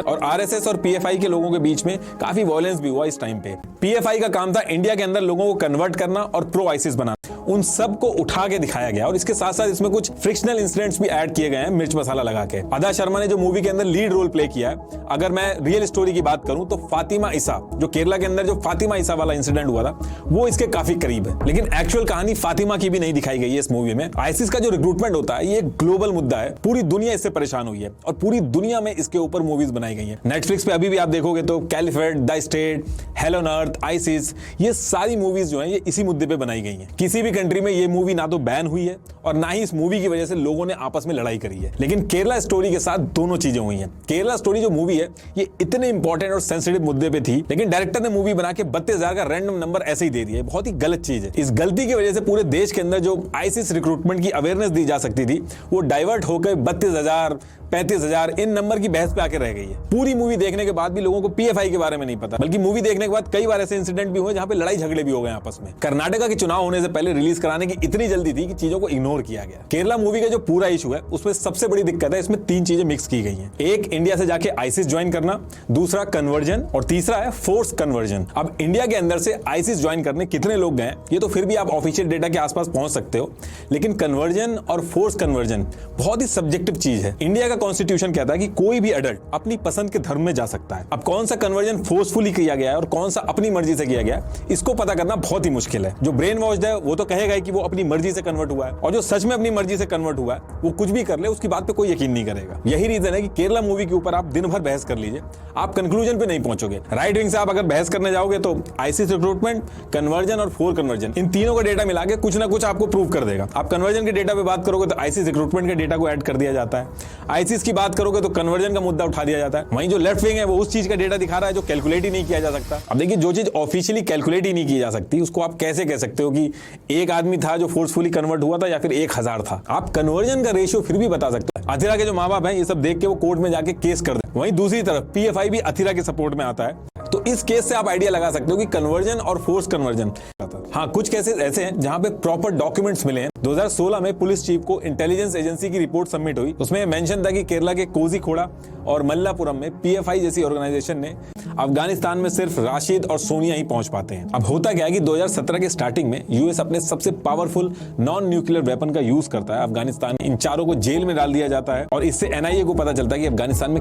और आरएसएस और पीएफआई के लोगों के बीच में काफी वॉयलेंस भी हुआ इस टाइम पे। पीएफआई का काम था इंडिया के अंदर लोगों को कन्वर्ट करना और प्रो आइसिस बनाना। उन सब को उठा के दिखाया गया और इसके साथ साथ इसमें कुछ फ्रिक्शनल इंसिडेंट्स भी ऐड किए गए हैं मिर्च मसाला लगा के। अदा शर्मा ने जो मूवी के अंदर लीड रोल प्ले किया है, अगर मैं रियल स्टोरी की बात करूं तो फातिमा ईसा, जो केरला के अंदर जो फातिमा ईसा वाला इंसिडेंट हुआ था, वो इसके काफी करीब है। लेकिन एक्चुअल कहानी फातिमा की भी नहीं दिखाई गई है इस मूवी में। आइसिस का जो रिक्रूटमेंट होता है, ये एक ग्लोबल मुद्दा है, पूरी दुनिया इससे परेशान हुई है और पूरी दुनिया में इसके ऊपर मूवीज बनाई गई हैं। नेटफ्लिक्स पे अभी भी आप देखोगे तो caliphate, the state, hello on earth, ISIS, ये सारी मूवीज जो हैं ये इसी मुद्दे पे बनाई गई हैं। किसी भी कंट्री में ये मूवी ना तो बैन हुई है और ना ही इस मूवी की वजह से लोगों ने आपस में लड़ाई करी है। लेकिन केरला स्टोरी के साथ दोनों चीजें हुई हैं। केरला स्टोरी जो मूवी है ये इतने इंपॉर्टेंट और सेंसिटिव मुद्दे पे थी, लेकिन डायरेक्टर ने मूवी बना के 32,000 का रैंडम नंबर ऐसे ही दे दिया। बहुत ही गलत चीज है। इस गलती की वजह से पूरे देश के अंदर जो आइसिस रिक्रूटमेंट की अवेयरनेस दी जा सकती थी, वो डाइवर्ट होकर 32,000, 35,000 इन नंबर की बहस पे आके रह गई है। पूरी मूवी देखने के बाद भी लोगों को पीएफआई के बारे में नहीं पता, बल्कि मूवी देखने के बाद कई बार ऐसे इंसिडेंट भी हुए जहां पे लड़ाई झगड़े भी हो गए आपस में। कर्नाटका के चुनाव होने से पहले रिलीज कराने की इतनी जल्दी थी कि चीजों को इग्नोर किया गया। केरला मूवी का जो पूरा इशू है उसमें सबसे बड़ी दिक्कत है, इसमें 3 चीजें मिक्स की गई हैं। एक, इंडिया से जाके आइसिस ज्वाइन करना, दूसरा कन्वर्जन, और तीसरा है फोर्स कन्वर्जन। अब इंडिया के अंदर से आइसिस ज्वाइन करने कितने लोग गए ये तो फिर भी आप ऑफिशियल डेटा के आसपास पहुंच सकते हो, लेकिन कन्वर्जन और फोर्स कन्वर्जन बहुत ही सब्जेक्टिव चीज है। इंडिया का कॉन्स्टिट्यूशन कहता है कि कोई भी एडल्ट अपनी पसंद के धर्म में जा सकता है। अब कौन सा कन्वर्जन फोर्सफुली किया गया है और कौन सा अपनी मर्जी से किया गया है, इसको पता करना बहुत ही मुश्किल है। जो ब्रेन वॉश्ड है वो तो कहेगा कि वो अपनी मर्जी से कन्वर्ट हुआ है, और जो सच में अपनी मर्जी से कन्वर्ट हुआ है वो कुछ भी कर ले, उसकी बात पे कोई यकीन नहीं करेगा। यही रीजन है कि केरला मूवी के ऊपर आप दिन भर बहस कर लीजिए, आप कंक्लूजन पे नहीं पहुंचोगे। राइट विंग से आप अगर बहस करने जाओगे तो आइसिस रिक्रूटमेंट, कन्वर्जन और फोर्स कन्वर्जन, इन तीनों का डेटा मिला के कुछ ना कुछ आपको प्रूव कर देगा। आप कन्वर्जन के डेटा पे बात करोगे तो आइसिस रिक्रूटमेंट के डेटा को ऐड कर दिया जाता है, आइसिस की बात करोगे तो कन्वर्जन का मुद्दा उठा दिया जाता है। वहीं जो लेफ्ट विंग है वो उस चीज का डेटा दिखा रहा है जो कैलकुलेट ही नहीं किया जा सकता। अब देखिए, जो चीज ऑफिशियली कैलकुलेट ही नहीं की जा सकती उसको आप कैसे कह सकते हो कि एक आदमी था जो फोर्सफुली कन्वर्ट हुआ था या फिर 1000 था। आप कन्वर्जन का रेशियो फिर भी बता सकते हैं। अथिरा के जो माँ बाप हैं ये सब देख के वो कोर्ट में जाके केस कर दे। वहीं दूसरी तरफ पीएफआई भी अथिरा के सपोर्ट में आता है, तो इस केस से आप आइडिया लगा सकते हो कि कन्वर्जन और फोर्स कन्वर्जन। हाँ, कुछ केसेस ऐसे हैं जहां पे प्रॉपर डॉक्यूमेंट्स मिले हैं। 2016 में पुलिस चीफ को इंटेलिजेंस एजेंसी की रिपोर्ट सबमिट हुई। उसमें मेंशन था कि केरला के कोझीकोड़ा और मल्लापुरम में पीएफआई जैसी ऑर्गेनाइजेशन ने अफगानिस्तान में सिर्फ राशिद और सोनिया ही पहुंच पाते हैं। अब होता क्या है कि 2017 के स्टार्टिंग में यूएस अपने सबसे पावरफुल नॉन न्यूक्लियर वेपन का यूज करता है। अफगानिस्तान इन चारों को जेल में डाल दिया जाता है और इससे एनआईए को पता चलता है कि अफगानिस्तान में